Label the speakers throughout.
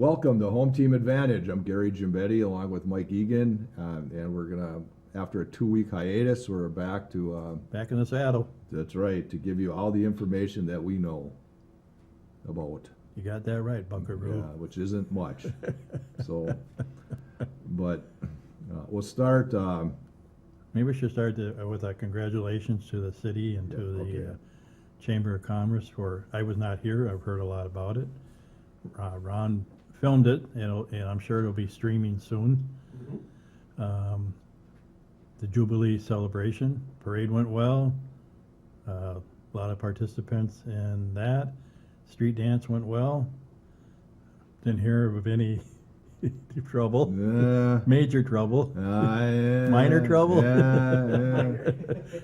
Speaker 1: Welcome to Home Team Advantage. I'm Gary Gimbetti along with Mike Egan, and we're gonna, after a 2-week hiatus, we're back to,
Speaker 2: Back in the saddle.
Speaker 1: that's right, to give you all the information that we know about,
Speaker 2: You got that right,
Speaker 1: yeah,
Speaker 2: Buckaroo.
Speaker 1: which isn't much. So, but we'll start.
Speaker 2: Maybe we should start with a congratulations to the city and to
Speaker 1: Yeah,
Speaker 2: the
Speaker 1: okay.
Speaker 2: Chamber of Commerce for, I was not here, I've heard a lot about it. Ron filmed it, and I'm sure it'll be streaming soon. The Jubilee celebration, parade went well. A lot of participants in that. Street dance went well. Didn't hear of any trouble,
Speaker 1: Yeah.
Speaker 2: major trouble.
Speaker 1: Yeah,
Speaker 2: Minor trouble?
Speaker 1: Yeah.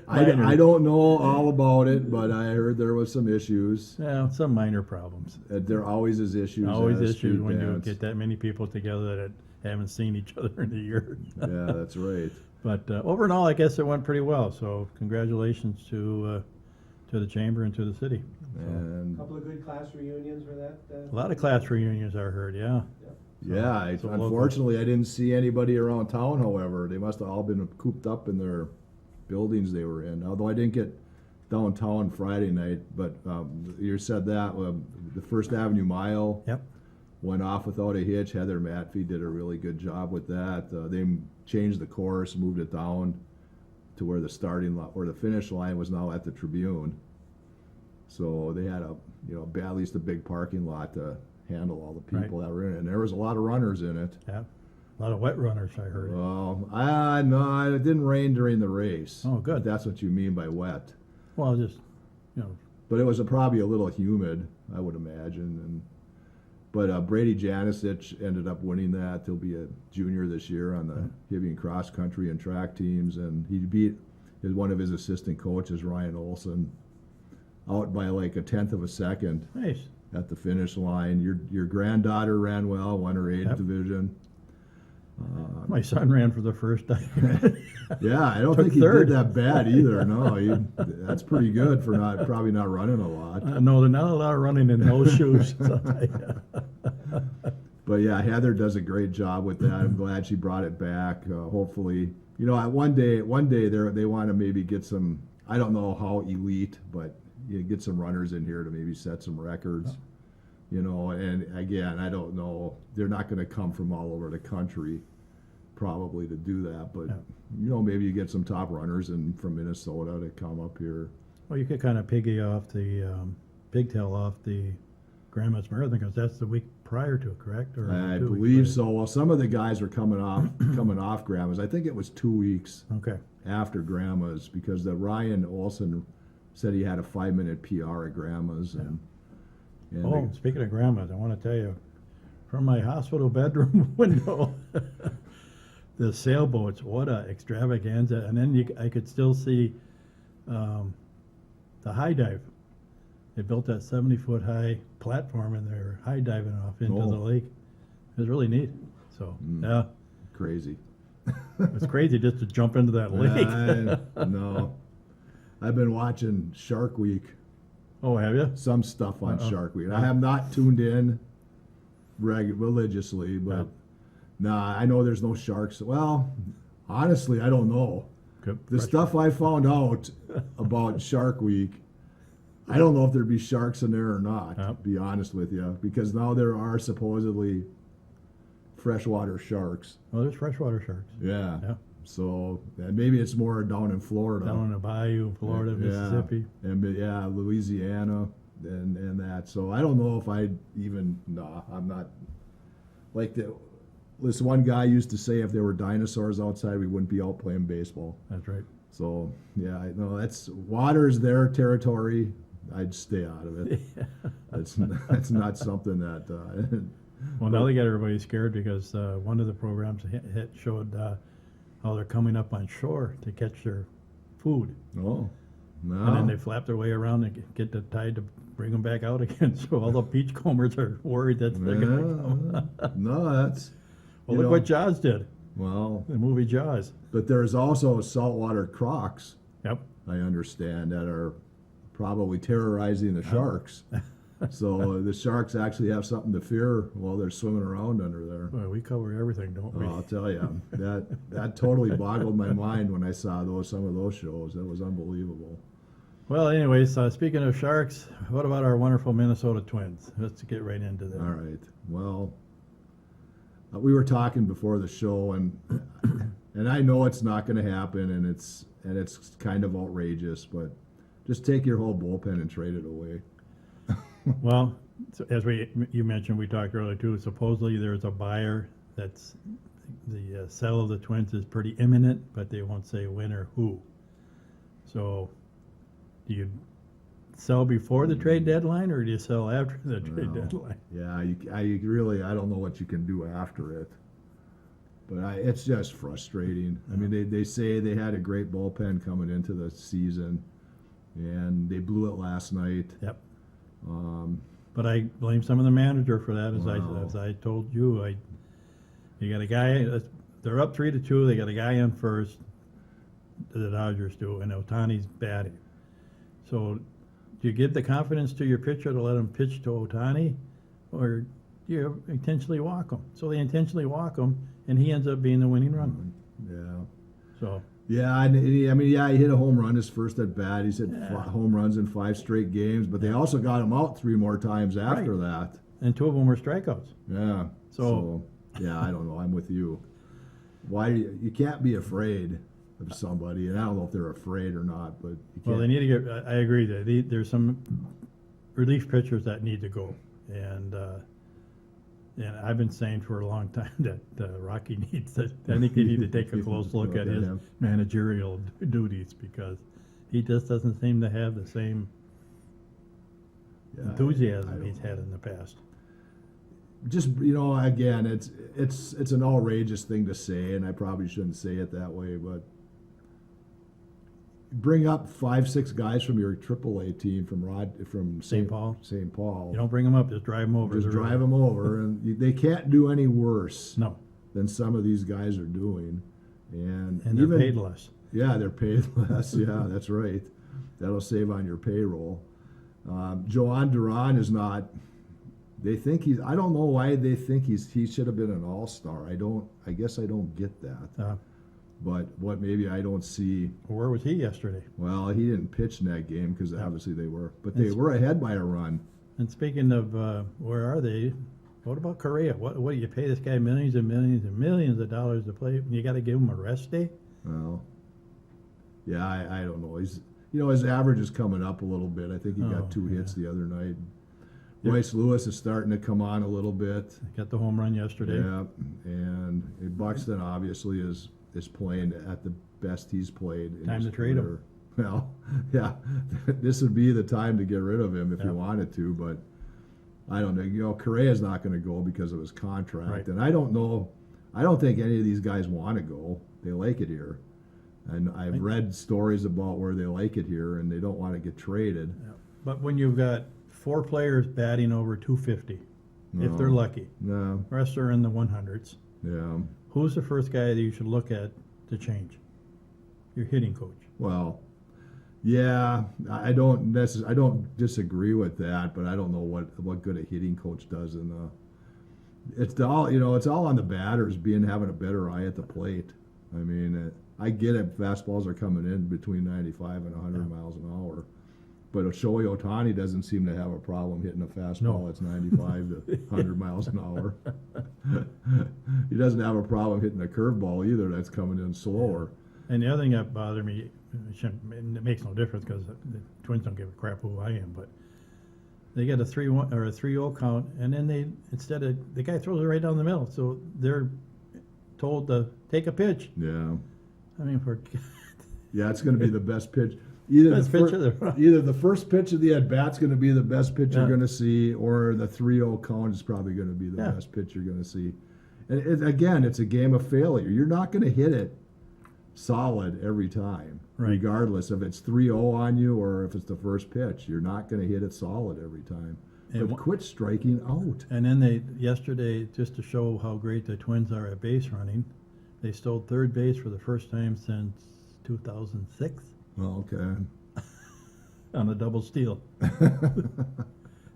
Speaker 2: Minor.
Speaker 1: I don't know all about it, but I heard there was some issues.
Speaker 2: Yeah, some minor problems.
Speaker 1: There always is issues.
Speaker 2: Always
Speaker 1: at a
Speaker 2: issues
Speaker 1: street
Speaker 2: when you
Speaker 1: dance.
Speaker 2: get that many people together that haven't seen each other in a year.
Speaker 1: Yeah, that's right.
Speaker 2: But overall, I guess it went pretty well. So congratulations to the chamber and to the city.
Speaker 1: And
Speaker 3: Couple of good class reunions for that.
Speaker 2: A lot of class reunions I heard. Yeah.
Speaker 1: yeah,
Speaker 2: So local.
Speaker 1: unfortunately, I didn't see anybody around town. However, they must have all been cooped up in their buildings they were in. Although I didn't get downtown Friday night, but you said that the First Avenue Mile
Speaker 2: Yep.
Speaker 1: went off without a hitch. Heather Matfee did a really good job with that. They changed the course, moved it down to where the starting lot or the finish line was now at the Tribune. So they had at least a big parking lot to handle all the people that were in it. And there was a lot of runners in it.
Speaker 2: Yeah. A lot of wet runners I heard.
Speaker 1: No, it didn't rain during the race.
Speaker 2: Oh, good.
Speaker 1: If that's what you mean by wet.
Speaker 2: Well, just
Speaker 1: But it was probably a little humid, I would imagine. But Brady Janicic ended up winning that. He'll be a junior this year on the Hibbing cross country and track teams, and he beat one of his assistant coaches, Ryan Olson, out by like a tenth of a second
Speaker 2: nice.
Speaker 1: at the finish line. Your granddaughter ran well, won her age
Speaker 2: Yep.
Speaker 1: division.
Speaker 2: My son ran for the first time.
Speaker 1: Yeah, I don't
Speaker 2: Took
Speaker 1: think he
Speaker 2: third.
Speaker 1: did that bad either. No, that's pretty good for probably not running a lot.
Speaker 2: No, they're not allowed running in those shoes.
Speaker 1: But yeah, Heather does a great job with that. I'm glad she brought it back. Hopefully, one day they want to maybe get some. I don't know how elite, but get some runners in here to maybe set some records. And again, I don't know. They're not going to come from all over the country, probably to do that. But maybe you get some top runners from Minnesota to come up here.
Speaker 2: Well, you could kind of pigtail off the Grandma's Marathon because that's the week prior to it, correct? Or
Speaker 1: I
Speaker 2: 2 weeks
Speaker 1: believe
Speaker 2: prior?
Speaker 1: so. Well, some of the guys were coming off Grandma's. I think it was 2 weeks
Speaker 2: Okay.
Speaker 1: after Grandma's because the Ryan Olson said he had a 5-minute PR at Grandma's. And
Speaker 2: Oh, speaking of Grandma's, I want to tell you, from my hospital bedroom window, the sailboats, what a extravaganza. And then I could still see the high dive. They built that 70-foot high platform and they're high diving off into
Speaker 1: Oh.
Speaker 2: the lake. It was really neat. So, yeah,
Speaker 1: crazy.
Speaker 2: it's crazy just to jump into that lake.
Speaker 1: No. I've been watching Shark Week,
Speaker 2: Oh, have you?
Speaker 1: some stuff on
Speaker 2: Uh-oh.
Speaker 1: Shark Week. I have not tuned in religiously, but nah, I know there's no sharks. Well, honestly, I don't know.
Speaker 2: Good.
Speaker 1: The stuff I found out about Shark Week, I don't know if there'd be sharks in there or not, to
Speaker 2: Yep.
Speaker 1: be honest with you, because now there are supposedly freshwater sharks.
Speaker 2: Oh, there's freshwater sharks.
Speaker 1: Yeah.
Speaker 2: Yeah.
Speaker 1: So maybe it's more down in Florida.
Speaker 2: Down in the bayou, Florida,
Speaker 1: Yeah.
Speaker 2: Mississippi.
Speaker 1: And Louisiana and that. So I don't know if I'm not like this one guy used to say if there were dinosaurs outside, we wouldn't be out playing baseball.
Speaker 2: That's right.
Speaker 1: So yeah, I know water's their territory. I'd stay out of it. That's not something that.
Speaker 2: Well, now they got everybody scared because one of the programs showed how they're coming up on shore to catch their food.
Speaker 1: Oh, no.
Speaker 2: And then they flap their way around and get the tide to bring them back out again. So all the beachcombers are worried that they're going to come.
Speaker 1: No, that's.
Speaker 2: Well, look what Jaws did,
Speaker 1: Well,
Speaker 2: the movie Jaws.
Speaker 1: but there's also saltwater crocs,
Speaker 2: Yep.
Speaker 1: I understand, that are probably terrorizing the sharks. So the Sharks actually have something to fear while they're swimming around under there.
Speaker 2: Well, we cover everything, don't we?
Speaker 1: Oh, I'll tell you, that totally boggled my mind when I saw some of those shows. That was unbelievable.
Speaker 2: Well, anyways, speaking of Sharks, what about our wonderful Minnesota Twins? Let's get right into that.
Speaker 1: All right. Well, we were talking before the show, and I know it's not going to happen, and it's kind of outrageous, but just take your whole bullpen and trade it away.
Speaker 2: Well, so as you mentioned, we talked earlier too, supposedly there's a buyer that's, the sale of the Twins is pretty imminent, but they won't say when or who. So, do you sell before the trade deadline, or do you sell after the trade
Speaker 1: Well,
Speaker 2: deadline?
Speaker 1: Yeah, I don't know what you can do after it. But it's just frustrating. I mean, they say they had a great bullpen coming into the season, and they blew it last night.
Speaker 2: Yep.
Speaker 1: Um,
Speaker 2: But I blame some of the manager for that,
Speaker 1: Wow.
Speaker 2: as I told you. You got a guy. They're up 3-2. They got a guy on first. The Dodgers do, and Otani's batting. So, do you give the confidence to your pitcher to let him pitch to Otani, or do you intentionally walk him? So they intentionally walk him, and he ends up being the winning run.
Speaker 1: yeah.
Speaker 2: So
Speaker 1: Yeah, and he hit a home run his first at bat. He's hit
Speaker 2: Yeah.
Speaker 1: home runs in 5 straight games, but they also got him out 3 more times after that.
Speaker 2: and 2 of them were strikeouts.
Speaker 1: Yeah.
Speaker 2: So-
Speaker 1: yeah, I don't know. I'm with you. Why you can't be afraid of somebody, and I don't know if they're afraid or not, but you can't.
Speaker 2: Well, they need to get. I agree that there's some relief pitchers that need to go, and I've been saying for a long time that Rocky needs to. I think they need to take a close look at his
Speaker 1: him.
Speaker 2: managerial duties, because he just doesn't seem to have the same
Speaker 1: Yeah, I
Speaker 2: enthusiasm
Speaker 1: don't
Speaker 2: he's
Speaker 1: know.
Speaker 2: had in the past.
Speaker 1: Just again, it's an outrageous thing to say, and I probably shouldn't say it that way, but bring up 5-6 guys from your AAA team from
Speaker 2: St. Paul?
Speaker 1: St. Paul.
Speaker 2: You don't bring them up, just drive them over.
Speaker 1: Just
Speaker 2: They're
Speaker 1: drive them over, and they can't do any worse
Speaker 2: No,
Speaker 1: than some of these guys are doing, and
Speaker 2: and they're
Speaker 1: even,
Speaker 2: paid less.
Speaker 1: Yeah, they're paid less. Yeah, that's right. That'll save on your payroll. Joan Duran is not. They think he's. I don't know why they think he should have been an all-star. I guess I don't get that. But what maybe I don't see.
Speaker 2: Where was he yesterday?
Speaker 1: Well, he didn't pitch in that game because obviously they were. But they
Speaker 2: It's-
Speaker 1: were ahead by a run.
Speaker 2: And speaking of where are they? What about Correa? What do you pay this guy millions and millions and millions of dollars to play? And you got to give him a rest day?
Speaker 1: Well, yeah, I don't know. His average is coming up a little bit. I think he
Speaker 2: Oh,
Speaker 1: got 2
Speaker 2: yeah.
Speaker 1: hits the other night.
Speaker 2: Yeah.
Speaker 1: Royce Lewis is starting to come on a little bit.
Speaker 2: Got the home run yesterday.
Speaker 1: Yeah, and Buxton obviously is playing at the best he's played in
Speaker 2: Time
Speaker 1: his
Speaker 2: to trade him.
Speaker 1: career. Well, yeah, this would be the time to get rid of him if
Speaker 2: Yeah.
Speaker 1: you wanted to, but I don't know. Correa's not going to go because of his contract,
Speaker 2: Right.
Speaker 1: and I don't know. I don't think any of these guys want to go. They like it here, and I've read stories about where they like it here and they don't want to get traded.
Speaker 2: Yeah. But when you've got 4 players batting over 250, if they're
Speaker 1: No.
Speaker 2: lucky,
Speaker 1: No,
Speaker 2: the rest are in the 100s,
Speaker 1: yeah.
Speaker 2: who's the first guy that you should look at to change? Your hitting coach.
Speaker 1: Well, yeah, I don't disagree with that, but I don't know what good a hitting coach does in the. It's all on the batters having a better eye at the plate. I mean, I get it. Fastballs are coming in between 95 and 100 miles an hour, but Shohei Ohtani doesn't seem to have a problem hitting a fastball
Speaker 2: No.
Speaker 1: that's 95 to 100 miles an hour. He doesn't have a problem hitting a curveball either that's coming in slower.
Speaker 2: And the other thing that bothered me, it makes no difference because the Twins don't give a crap who I am, but they get a 3-1 or a 3-0 count, and then instead of the guy throws it right down the middle, so they're told to take a pitch.
Speaker 1: Yeah.
Speaker 2: I mean, for
Speaker 1: Yeah, it's going to be the best pitch. Either
Speaker 2: Best pitch of the-
Speaker 1: either the first pitch of the at bat's going to be the best pitch
Speaker 2: Yeah.
Speaker 1: you're going to see, or the 3-0 count is probably going to be the
Speaker 2: Yeah.
Speaker 1: best pitch you're going to see. And again, it's a game of failure. You're not going to hit it solid every time,
Speaker 2: Right.
Speaker 1: regardless if it's 3-0 on you or if it's the first pitch. You're not going to hit it solid every time.
Speaker 2: And
Speaker 1: But quit striking out.
Speaker 2: And then yesterday, just to show how great the Twins are at base running, they stole third base for the first time since 2006
Speaker 1: Well, okay.
Speaker 2: on a double steal.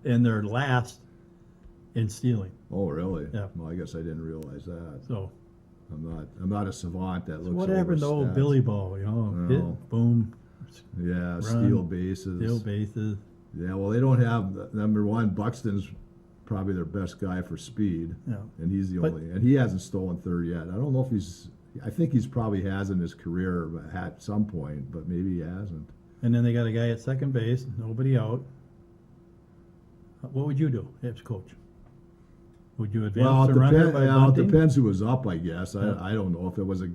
Speaker 2: and they're last in stealing.
Speaker 1: Oh, really?
Speaker 2: Yeah.
Speaker 1: Well, I guess I didn't realize that.
Speaker 2: So
Speaker 1: I'm not a savant that looks
Speaker 2: what
Speaker 1: over
Speaker 2: happened to old
Speaker 1: stats.
Speaker 2: Billy Ball? You know,
Speaker 1: No.
Speaker 2: hit, boom,
Speaker 1: Yeah,
Speaker 2: Run,
Speaker 1: steal bases.
Speaker 2: steal bases.
Speaker 1: Yeah, well, they don't have number one. Buxton's probably their best guy for speed,
Speaker 2: Yeah.
Speaker 1: and he's the
Speaker 2: But-
Speaker 1: only. And he hasn't stolen third yet. I don't know if he's. I think he's probably has in his career at some point, but maybe he hasn't.
Speaker 2: And then they got a guy at second base, nobody out. What would you do if coach? Would you
Speaker 1: Well,
Speaker 2: advance
Speaker 1: it
Speaker 2: the runner
Speaker 1: depends.
Speaker 2: by
Speaker 1: Well, it
Speaker 2: bunting?
Speaker 1: depends who was up, I guess.
Speaker 2: Yeah.
Speaker 1: I don't know if it was a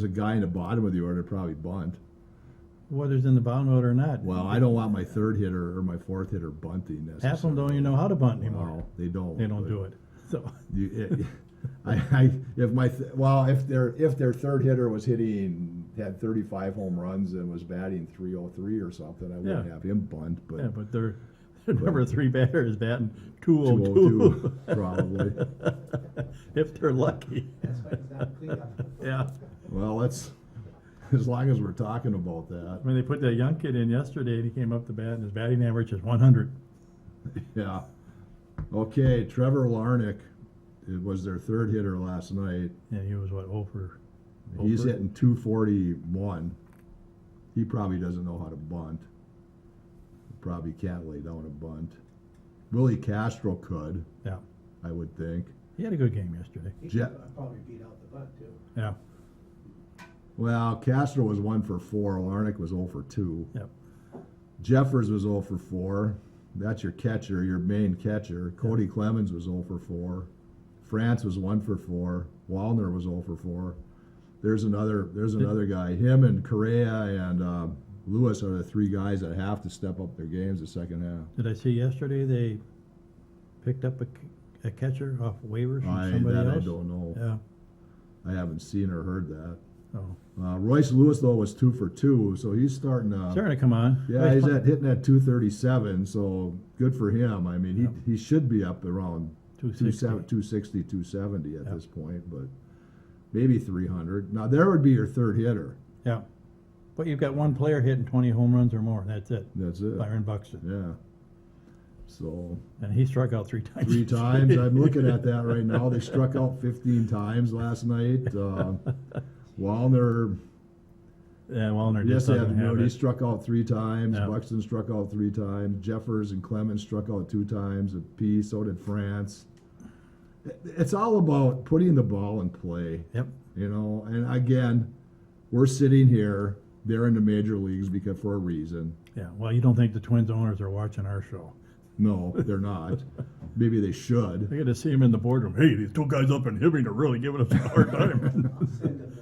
Speaker 1: guy in the bottom of the order, probably bunt.
Speaker 2: Whether it's in the bottom order or not.
Speaker 1: Well, I don't want my third hitter or my fourth hitter bunting necessarily.
Speaker 2: Half of them don't even know how to bunt anymore.
Speaker 1: Well, they don't.
Speaker 2: They don't
Speaker 1: but
Speaker 2: do it. So
Speaker 1: if their third hitter had 35 home runs and was batting 303 or something, I wouldn't
Speaker 2: Yeah.
Speaker 1: have him bunt. But
Speaker 2: yeah, but their number three batter is batting 202.
Speaker 1: 202 probably.
Speaker 2: If they're lucky.
Speaker 3: That's why he's not cleanup.
Speaker 2: Yeah.
Speaker 1: Well, that's as long as we're talking about that.
Speaker 2: When they put that young kid in yesterday and he came up to bat and his batting average is 100.
Speaker 1: Yeah. Okay, Trevor Larnach, it was their third hitter last night.
Speaker 2: And he was what, over?
Speaker 1: He's
Speaker 2: over?
Speaker 1: hitting 241. He probably doesn't know how to bunt. Probably can't lay down a bunt. Willie Castro could,
Speaker 2: Yeah.
Speaker 1: I would think.
Speaker 2: He had a good game yesterday.
Speaker 3: He
Speaker 1: Je-
Speaker 3: could probably beat out the butt too.
Speaker 2: Yeah.
Speaker 1: Well, Castro was 1 for 4. Larnach was 0 for 2.
Speaker 2: Yep.
Speaker 1: Jeffers was 0 for 4. That's your catcher, your main catcher. Cody Clemens was 0 for 4. France was 1 for 4. Wallner was 0 for 4. There's another guy. Him and Correa and Lewis are the three guys that have to step up their games the second half.
Speaker 2: Did I see yesterday they picked up a catcher off waivers from somebody else?
Speaker 1: I don't know.
Speaker 2: Yeah.
Speaker 1: I haven't seen or heard that.
Speaker 2: Oh.
Speaker 1: Royce Lewis though was 2 for 2, so he's starting to.
Speaker 2: Starting to come on.
Speaker 1: Yeah, he's hitting at 237, so good for him. I mean, he should be up around 260, 270 at
Speaker 2: Yep.
Speaker 1: this point, but maybe 300. Now there would be your third hitter.
Speaker 2: Yeah. But you've got one player hitting 20 home runs or more. That's it.
Speaker 1: That's it.
Speaker 2: Byron Buxton.
Speaker 1: Yeah. So
Speaker 2: And he struck out 3 times.
Speaker 1: 3 times. I'm looking at that right now. They struck out 15 times last night. Wallner.
Speaker 2: Yeah, Wallner
Speaker 1: Yes,
Speaker 2: just doesn't have
Speaker 1: he
Speaker 2: it.
Speaker 1: struck out 3 times.
Speaker 2: Yeah.
Speaker 1: Buxton struck out 3 times. Jeffers and Clemens struck out 2 times apiece. So did France. It's all about putting the ball in play,
Speaker 2: Yep.
Speaker 1: you know. And again, we're sitting here. They're in the major leagues because for a reason.
Speaker 2: Yeah. Well, you don't think the Twins owners are watching our show?
Speaker 1: No, they're not. Maybe they should.
Speaker 2: I got to see him in the boardroom. Hey, these 2 guys up in Hibbing are really giving us a hard time.
Speaker 3: I'll send him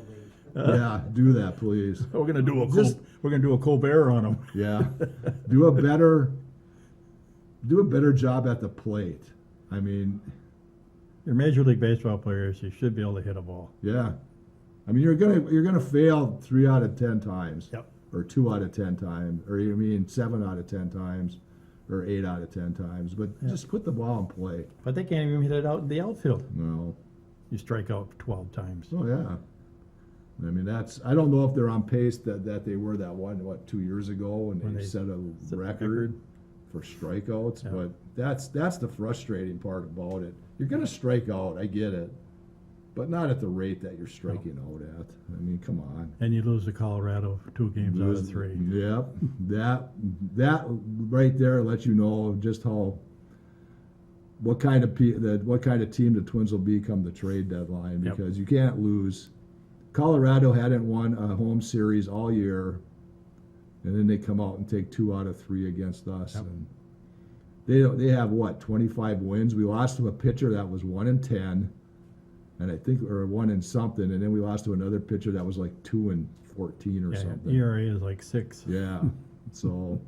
Speaker 3: the link.
Speaker 1: Yeah, do that, please.
Speaker 2: we're gonna do a
Speaker 1: Just-
Speaker 2: we're gonna do a Colbert on them.
Speaker 1: Yeah, do a better job at the plate. I mean,
Speaker 2: Your Major League Baseball players, you should be able to hit a ball.
Speaker 1: yeah. I mean, you're gonna fail 3 out of 10 times,
Speaker 2: Yep.
Speaker 1: or 2 out of 10 times, or you mean 7 out of 10 times, or 8 out of 10 times. But
Speaker 2: Yeah.
Speaker 1: just put the ball in play.
Speaker 2: But they can't even hit it out in the outfield.
Speaker 1: No.
Speaker 2: You strike out 12 times.
Speaker 1: Oh yeah. I mean, I don't know if they're on pace that they were that 2 years ago when
Speaker 2: When
Speaker 1: they
Speaker 2: they
Speaker 1: set a
Speaker 2: set the
Speaker 1: record for strikeouts.
Speaker 2: Yeah.
Speaker 1: But that's the frustrating part about it. You're going to strike out, I get it, but not at the rate that you're striking out at. I mean, come on.
Speaker 2: And you lose to Colorado 2 games out of 3.
Speaker 1: Yep, that right there lets you know just what kind of team the Twins will be come the trade deadline,
Speaker 2: Yep.
Speaker 1: because you can't lose. Colorado hadn't won a home series all year, and then they come out and take 2 out of 3 against us.
Speaker 2: Yep.
Speaker 1: And they have 25 wins. We lost to a pitcher that was 1-10, and I think or 1 and something, and then we lost to another pitcher that was like 2-14 or
Speaker 2: Yeah,
Speaker 1: something.
Speaker 2: ERA is like 6.
Speaker 1: Yeah. So,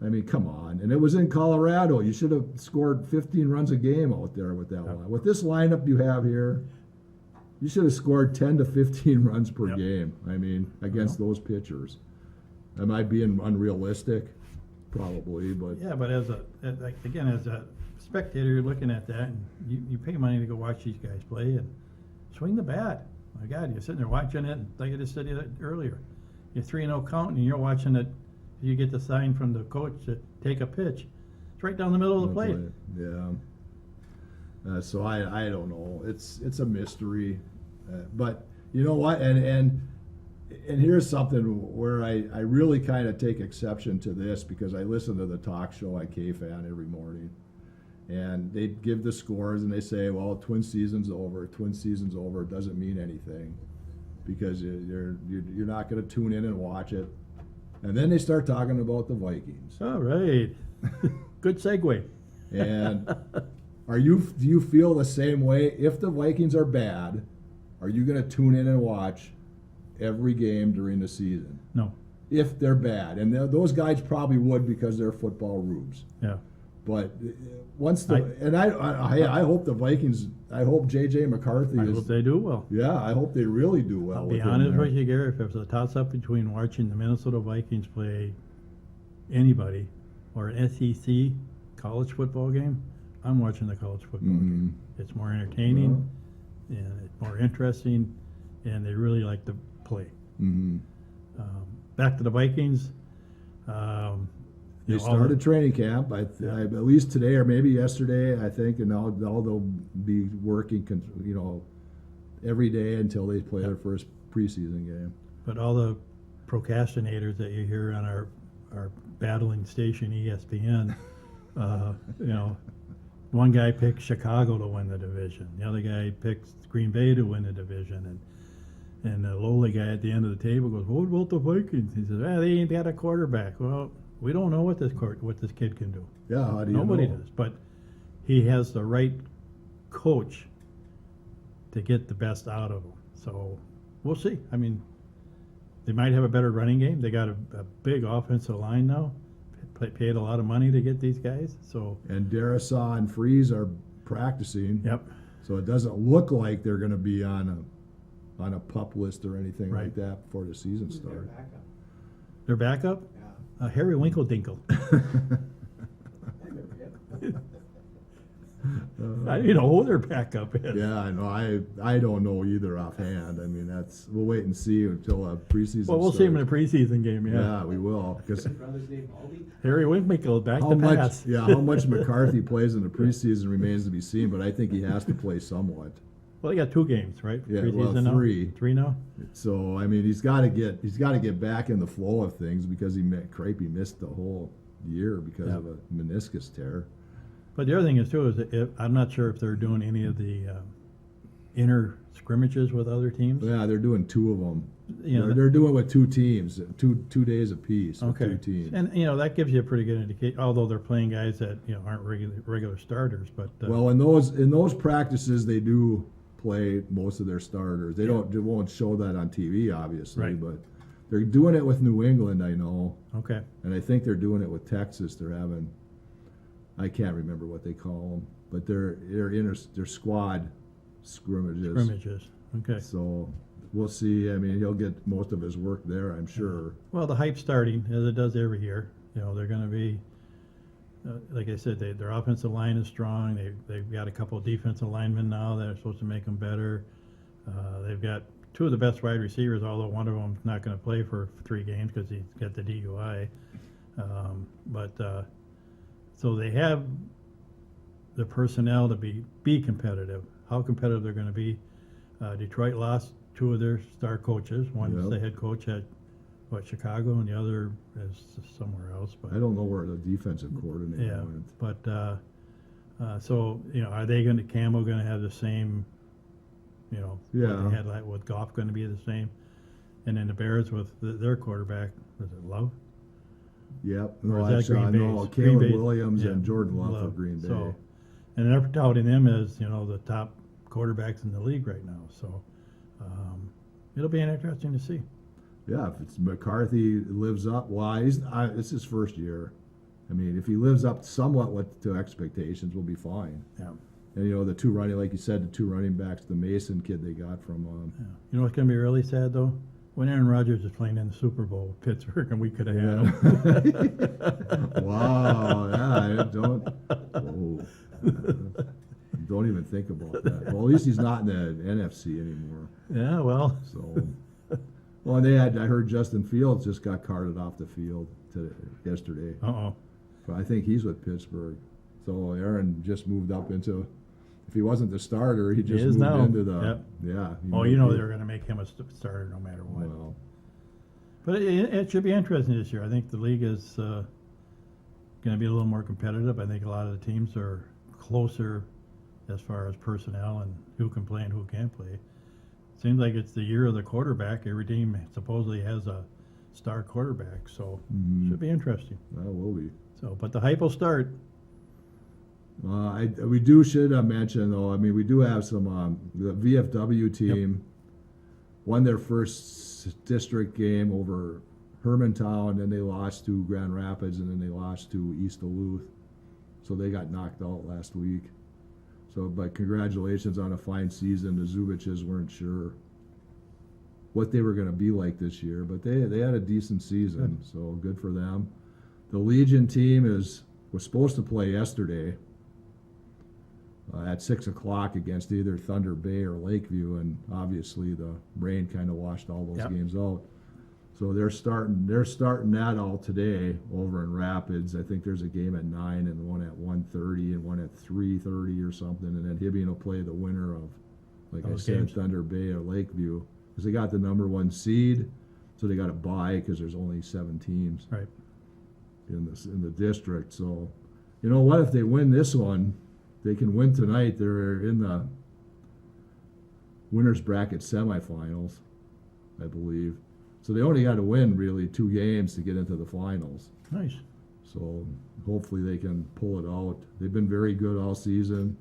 Speaker 1: I mean, come on. And it was in Colorado. You should have scored 15 runs a game out there with that line. With this lineup you have here, you should have scored 10 to 15 runs per
Speaker 2: Yep.
Speaker 1: game. I mean, against those pitchers. Am I being unrealistic? Probably, but
Speaker 2: Yeah, but as a spectator, you're looking at that, and you pay money to go watch these guys play and swing the bat. My God, you're sitting there watching it, like I just said earlier. You're 3-0 count, and you're watching it. You get the sign from the coach to take a pitch. It's right down the middle of the plate.
Speaker 1: Yeah. So I don't know. It's a mystery, but you know what? And here's something where I really kind of take exception to this because I listen to the talk show on KFAN every morning, and they give the scores and they say, well, Twin season's over. Twin season's over. It doesn't mean anything because you're not going to tune in and watch it. And then they start talking about the Vikings.
Speaker 2: All right. Good segue.
Speaker 1: And do you feel the same way? If the Vikings are bad, are you going to tune in and watch every game during the season?
Speaker 2: No.
Speaker 1: If they're bad, and those guys probably would because they're football rubes.
Speaker 2: Yeah.
Speaker 1: But once I hope the Vikings. I hope JJ McCarthy
Speaker 2: I
Speaker 1: is.
Speaker 2: hope they do well.
Speaker 1: Yeah, I hope they really do well.
Speaker 2: I'll
Speaker 1: with
Speaker 2: be
Speaker 1: him
Speaker 2: honest
Speaker 1: there.
Speaker 2: with you, Gary. If it was a toss-up between watching the Minnesota Vikings play anybody or an SEC college football game, I'm watching the college football game. It's more entertaining and it's more interesting, and they really like to play.
Speaker 1: Mm-hmm.
Speaker 2: Back to the Vikings.
Speaker 1: They started training camp. I at least today or maybe yesterday, I think, and now they'll be working, every day until they play their first preseason game.
Speaker 2: But all the procrastinators that you hear on our battling station ESPN, one guy picks Chicago to win the division, the other guy picks Green Bay to win the division, and the lowly guy at the end of the table goes, "What about the Vikings?" He says, "They ain't got a quarterback." Well, we don't know what this kid can do.
Speaker 1: Yeah, how do you
Speaker 2: Nobody
Speaker 1: know?
Speaker 2: does, but he has the right coach to get the best out of him. So we'll see. I mean, they might have a better running game. They got a big offensive line now. Paid a lot of money to get these guys. So
Speaker 1: And Darisaw and Freeze are practicing.
Speaker 2: yep,
Speaker 1: So it doesn't look like they're going to be on a pup list or anything
Speaker 2: Right.
Speaker 1: like that before the season
Speaker 3: Who's their
Speaker 1: starts.
Speaker 3: backup?
Speaker 2: their backup,
Speaker 3: Yeah.
Speaker 2: Harry Winkle-Dinkle.
Speaker 3: I never hit.
Speaker 2: I don't know who their backup is.
Speaker 1: Yeah, I know. I don't know either offhand. I mean, we'll wait and see until preseason.
Speaker 2: Well, we'll see him in a
Speaker 1: starts.
Speaker 2: preseason game. Yeah,
Speaker 1: Yeah, we will. Because
Speaker 3: His brother's name Baldy?
Speaker 2: Harry Winkle back
Speaker 1: how
Speaker 2: to
Speaker 1: much?
Speaker 2: pass.
Speaker 1: Yeah, how much McCarthy plays in the preseason remains to be seen. But I think he has to play somewhat.
Speaker 2: Well, they got 2 games, right?
Speaker 1: Yeah,
Speaker 2: Preseason
Speaker 1: well,
Speaker 2: now?
Speaker 1: 3.
Speaker 2: 3 now.
Speaker 1: So I mean, he's got to get back in the flow of things because Crapey missed the whole year because
Speaker 2: Yeah.
Speaker 1: of a meniscus tear.
Speaker 2: But the other thing is too is that I'm not sure if they're doing any of the inner scrimmages with other teams.
Speaker 1: Yeah, they're doing 2 of them.
Speaker 2: You know,
Speaker 1: They're doing it with 2 teams, two days apiece. With
Speaker 2: okay,
Speaker 1: 2 teams.
Speaker 2: and that gives you a pretty good indication. Although they're playing guys that aren't regular starters, but
Speaker 1: Well, in those practices, they do play most of their starters. They won't show that on TV, obviously,
Speaker 2: Right.
Speaker 1: but they're doing it with New England, I know,
Speaker 2: okay,
Speaker 1: and I think they're doing it with Texas. They're having, I can't remember what they call them, but they're squad scrimmages.
Speaker 2: Okay.
Speaker 1: So we'll see. I mean, he'll get most of his work there, I'm sure.
Speaker 2: Well, the hype's starting as it does every year. They're going to be, like I said, their offensive line is strong. They've got a couple of defensive linemen now that are supposed to make them better. They've got 2 of the best wide receivers, although one of them's not going to play for 3 games because he's got the DUI. So they have the personnel to be competitive. How competitive they're going to be. Detroit lost 2 of their star coaches. One's
Speaker 1: Yep.
Speaker 2: the head coach at Chicago, and the other is somewhere else. But
Speaker 1: I don't know where the defensive coordinator
Speaker 2: yeah,
Speaker 1: went.
Speaker 2: but so are they Campbell going to have the same? What
Speaker 1: Yeah.
Speaker 2: they had with Goff going to be the same, and then the Bears with their quarterback, was it Love?
Speaker 1: Yep.
Speaker 2: Or
Speaker 1: No,
Speaker 2: is that
Speaker 1: actually,
Speaker 2: Green
Speaker 1: no,
Speaker 2: Bay's? Green
Speaker 1: Caleb
Speaker 2: Bay's-
Speaker 1: Williams
Speaker 2: yeah,
Speaker 1: and Jordan Love for Green Bay.
Speaker 2: So, and they're touting them as the top quarterbacks in the league right now. So it'll be interesting to see.
Speaker 1: Yeah, if it's McCarthy lives up, it's his first year. I mean, if he lives up somewhat to expectations, we'll be fine.
Speaker 2: Yeah.
Speaker 1: And the 2 running, like you said, the 2 running backs, the Mason kid they got from.
Speaker 2: Yeah. You know what's going to be really sad though? When Aaron Rodgers is playing in the Super Bowl with Pittsburgh, and we could have had him.
Speaker 1: Wow, yeah, don't even think about that. Well, at least he's not in the NFC anymore.
Speaker 2: Yeah, well,
Speaker 1: So, well, and I heard Justin Fields just got carted off the field yesterday.
Speaker 2: uh-oh.
Speaker 1: I think he's with Pittsburgh. So Aaron just moved up into, if he wasn't the starter, he just
Speaker 2: is
Speaker 1: moved
Speaker 2: now.
Speaker 1: into the,
Speaker 2: Yep.
Speaker 1: yeah. he
Speaker 2: Oh,
Speaker 1: might
Speaker 2: you know
Speaker 1: be-
Speaker 2: they're gonna make him a starter no matter what.
Speaker 1: Well,
Speaker 2: But it should be interesting this year. I think the league is gonna be a little more competitive. I think a lot of the teams are closer as far as personnel and who can play and who can't play. Seems like it's the year of the quarterback. Every team supposedly has a star quarterback, so
Speaker 1: Mhm.
Speaker 2: should be interesting.
Speaker 1: that will be.
Speaker 2: So, but the hype will start.
Speaker 1: We do should mention though. I mean, we do have some. The VFW team won their first district game over Hermantown, then they lost to Grand Rapids, and then they lost to East Duluth. So they got knocked out last week. So, but congratulations on a fine season. The Zubiches weren't sure what they were going to be like this year, but they had a decent season. So good for them. The Legion team was supposed to play yesterday at 6 o'clock against either Thunder Bay or Lakeview, and obviously the rain kind of washed all those
Speaker 2: Yep.
Speaker 1: games out. So they're starting that all today over in Rapids. I think there's a game at 9 and one at 1:30 and one at 3:30 or something, and then Hibbing will play the winner of, like I
Speaker 2: Those
Speaker 1: said,
Speaker 2: games.
Speaker 1: Thunder Bay or Lakeview, because they got the number 1 seed, so they got to bye because there's only 7 teams
Speaker 2: Right.
Speaker 1: in the district. So, you know what? If they win this one, they can win tonight. They're in the winners bracket semifinals, I believe. So they only got to win really 2 games to get into the finals.
Speaker 2: Nice.
Speaker 1: So hopefully they can pull it out. They've been very good all season.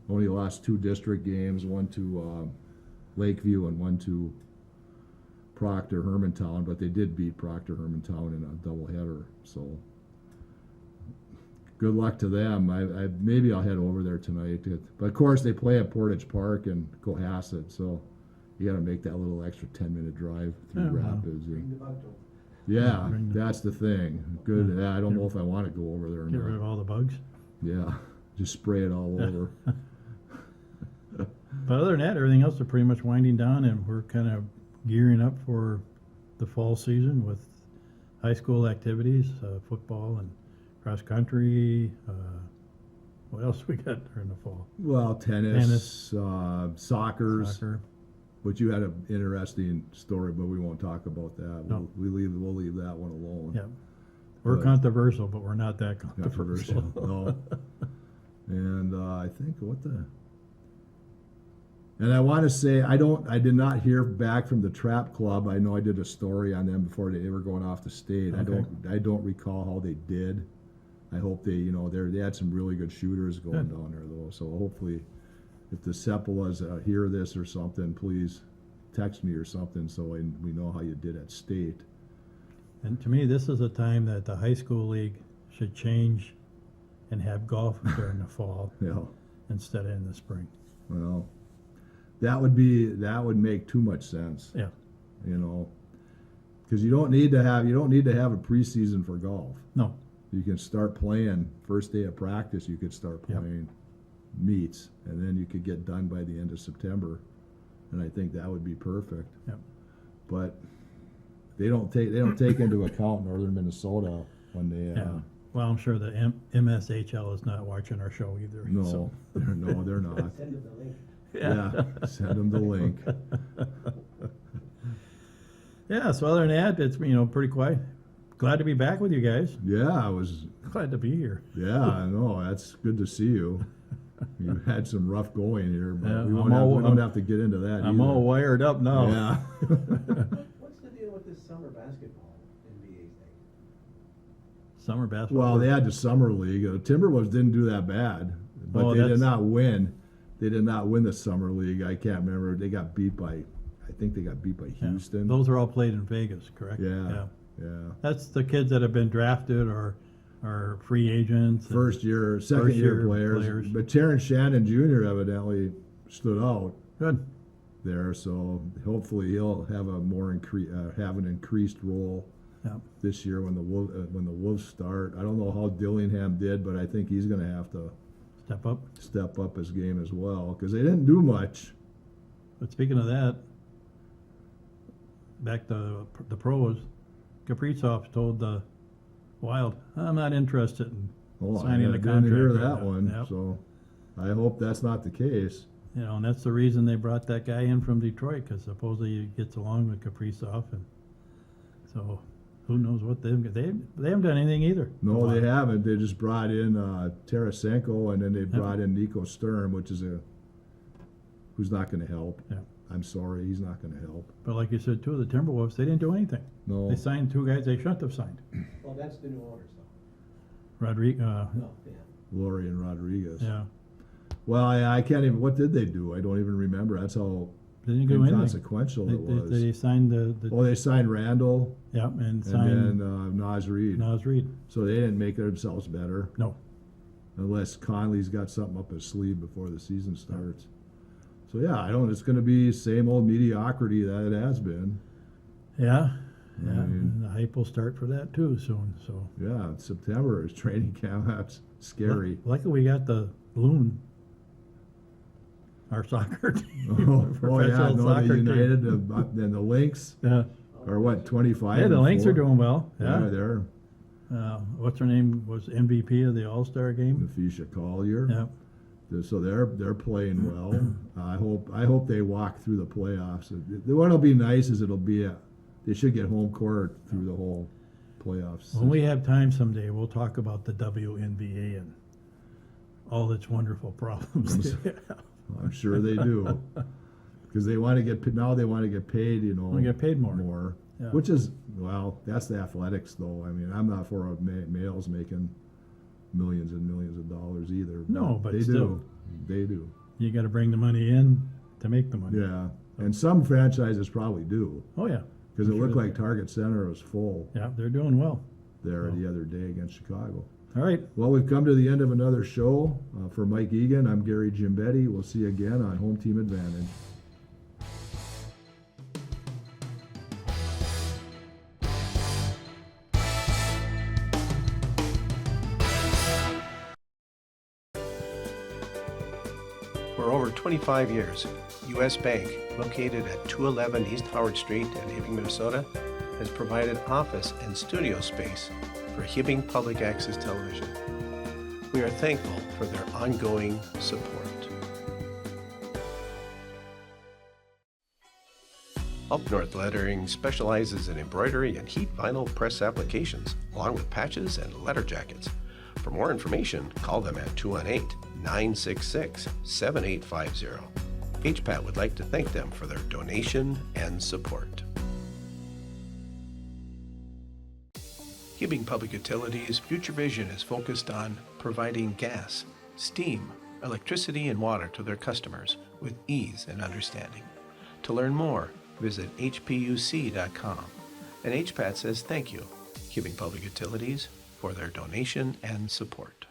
Speaker 1: Only lost 2 district games, one to Lakeview and one to Proctor Hermantown, but they did beat Proctor Hermantown in a doubleheader. So good luck to them. I maybe I'll head over there tonight. But of course they play at Portage Park and Cohasset, so you got to make that little extra 10-minute drive through
Speaker 2: Yeah, well.
Speaker 1: Rapids.
Speaker 3: Bring
Speaker 1: And,
Speaker 3: the bug to 'em.
Speaker 1: yeah,
Speaker 2: Bring the-
Speaker 1: that's the thing. Good.
Speaker 2: Yeah.
Speaker 1: Yeah, I don't know if I want to go over there or
Speaker 2: Get rid
Speaker 1: not.
Speaker 2: of all the bugs.
Speaker 1: Yeah, just spray it all over.
Speaker 2: But other than that, everything else is pretty much winding down, and we're kind of gearing up for the fall season with high school activities, football and cross country. What else we got during the fall?
Speaker 1: Well, tennis, soccer's,
Speaker 2: Soccer.
Speaker 1: but you had an interesting story, but we won't talk about that.
Speaker 2: No.
Speaker 1: We'll leave that one alone.
Speaker 2: Yeah. We're
Speaker 1: But-
Speaker 2: controversial, but we're not that controversial.
Speaker 1: No. And I think and I want to say I did not hear back from the Trap Club. I know I did a story on them before they were going off the state.
Speaker 2: Okay.
Speaker 1: I don't recall how they did. I hope they they had some really good shooters going
Speaker 2: Good.
Speaker 1: down there though. So hopefully, if the Sepolas hear this or something, please text me or something so we know how you did at state.
Speaker 2: And to me, this is a time that the high school league should change and have golf during the fall
Speaker 1: Yeah.
Speaker 2: instead of in the spring.
Speaker 1: Well, that would make too much sense.
Speaker 2: Yeah.
Speaker 1: Because you don't need to have a preseason for golf.
Speaker 2: No.
Speaker 1: You can start playing first day of practice. You could start
Speaker 2: Yep.
Speaker 1: playing meets, and then you could get done by the end of September, and I think that would be perfect.
Speaker 2: Yep.
Speaker 1: But they don't take into account Northern Minnesota when they.
Speaker 2: Yeah. Well, I'm sure the MSHL is not watching our show either.
Speaker 1: No,
Speaker 2: so.
Speaker 1: they're not.
Speaker 3: Send them the link.
Speaker 1: Yeah, send them the link.
Speaker 2: Yeah, so other than that, it's pretty quiet. Glad to be back with you guys.
Speaker 1: Yeah, I was.
Speaker 2: Glad to be here.
Speaker 1: Yeah, I know. That's good to see you. You had some rough going here, but
Speaker 2: Yeah,
Speaker 1: we
Speaker 2: I'm
Speaker 1: won't have to get into that.
Speaker 2: I'm
Speaker 1: either.
Speaker 2: all wired up now.
Speaker 1: Yeah.
Speaker 3: What's the deal with this summer basketball NBA thing?
Speaker 2: Summer basketball.
Speaker 1: Well, they had the summer league. Timberwolves didn't do that bad, but
Speaker 2: Oh,
Speaker 1: they did
Speaker 2: that's-
Speaker 1: not win. They did not win the summer league. I can't remember. They got beat by. I think they got beat by
Speaker 2: Yeah.
Speaker 1: Houston.
Speaker 2: Those are all played in Vegas, correct?
Speaker 1: Yeah. Yeah.
Speaker 2: That's the kids that have been drafted or are free agents. and-
Speaker 1: Second year
Speaker 2: First-year
Speaker 1: players.
Speaker 2: players.
Speaker 1: But Terrence Shannon Jr. evidently stood out
Speaker 2: Good.
Speaker 1: there, so hopefully he'll have an increased role
Speaker 2: Yeah.
Speaker 1: this year when the Wolves start. I don't know how Dillingham did, but I think he's going to have to
Speaker 2: Step up.
Speaker 1: step up his game as well because they didn't do much.
Speaker 2: But speaking of that, back to the pros, Kaprizov told the Wild. I'm not interested in
Speaker 1: Oh, I
Speaker 2: signing the
Speaker 1: didn't hear
Speaker 2: contract right
Speaker 1: that
Speaker 2: now.
Speaker 1: one,
Speaker 2: Yep.
Speaker 1: so I hope that's not the case.
Speaker 2: You know, and that's the reason they brought that guy in from Detroit, because supposedly he gets along with Kaprizov, and so who knows what they haven't done anything either.
Speaker 1: No, they haven't. They just brought in Tarasenko, and then they
Speaker 2: Yep.
Speaker 1: brought in Nico Sturm, who's not going to help.
Speaker 2: Yeah.
Speaker 1: I'm sorry, he's not going to help.
Speaker 2: But like you said too, the Timberwolves, they didn't do anything.
Speaker 1: No,
Speaker 2: They signed two guys they shouldn't have signed.
Speaker 3: Well, that's the new owners though.
Speaker 2: Rodriguez,
Speaker 3: No, yeah.
Speaker 1: Laurie and Rodriguez.
Speaker 2: yeah,
Speaker 1: Well, I can't even. What did they do? I don't even remember. That's how
Speaker 2: they didn't do anything.
Speaker 1: inconsequential it was.
Speaker 2: They signed the
Speaker 1: Oh, they signed Randall
Speaker 2: yeah, and
Speaker 1: and
Speaker 2: signed
Speaker 1: then Naz Reid.
Speaker 2: Naz Reid.
Speaker 1: So they didn't make themselves better.
Speaker 2: No.
Speaker 1: Unless Conley's got something up his sleeve before the season starts. So yeah, I don't. It's going to be same old mediocrity that it has been.
Speaker 2: Yeah,
Speaker 1: I
Speaker 2: yeah.
Speaker 1: mean-
Speaker 2: And the hype will start for that too soon. So
Speaker 1: Yeah, September is training camp. That's scary.
Speaker 2: Luckily, we got the Loon, our soccer team,
Speaker 1: Oh yeah,
Speaker 2: professional
Speaker 1: no, the
Speaker 2: soccer team.
Speaker 1: United and the Lynx
Speaker 2: Yeah,
Speaker 1: are what 25.
Speaker 2: yeah. The
Speaker 1: and
Speaker 2: Lynx are
Speaker 1: 4?
Speaker 2: doing well.
Speaker 1: Yeah,
Speaker 2: Yeah.
Speaker 1: they're
Speaker 2: What's her name was MVP of the All-Star game.
Speaker 1: Nafisha Collier.
Speaker 2: Yeah.
Speaker 1: So they're playing well. I hope they walk through the playoffs. What'll be nice is they should get home court through the whole playoffs.
Speaker 2: When we have time someday, we'll talk about the WNBA and all its wonderful problems.
Speaker 1: I'm sure they do, because they want to get paid. You know,
Speaker 2: Wanna get paid more.
Speaker 1: More,
Speaker 2: Yeah.
Speaker 1: which is that's the athletics though. I mean, I'm not for males making millions and millions of dollars either.
Speaker 2: No, but
Speaker 1: they
Speaker 2: still.
Speaker 1: They do.
Speaker 2: You got to bring the money in to make the money.
Speaker 1: Yeah, and some franchises probably do,
Speaker 2: Oh yeah.
Speaker 1: because it
Speaker 2: I'm
Speaker 1: looked
Speaker 2: sure
Speaker 1: like Target Center was full
Speaker 2: Yeah, they're doing well.
Speaker 1: there
Speaker 2: Oh.
Speaker 1: the other day against Chicago.
Speaker 2: All right.
Speaker 1: Well, we've come to the end of another show. For Mike Egan, I'm Gary Gimbetti. We'll see you again on Home Team Advantage.
Speaker 4: For over 25 years, U.S. Bank, located at 211 East Howard Street in Hibbing, Minnesota, has provided office and studio space for Hibbing Public Access Television. We are thankful for their ongoing support. Up North Lettering specializes in embroidery and heat vinyl press applications, along with patches and letter jackets. For more information, call them at 218-966-7850. HPAT would like to thank them for their donation and support. Hibbing Public Utilities' future vision is focused on providing gas, steam, electricity, and water to their customers with ease and understanding. To learn more, visit hpuc.com. And HPAT says thank you, Hibbing Public Utilities, for their donation and support.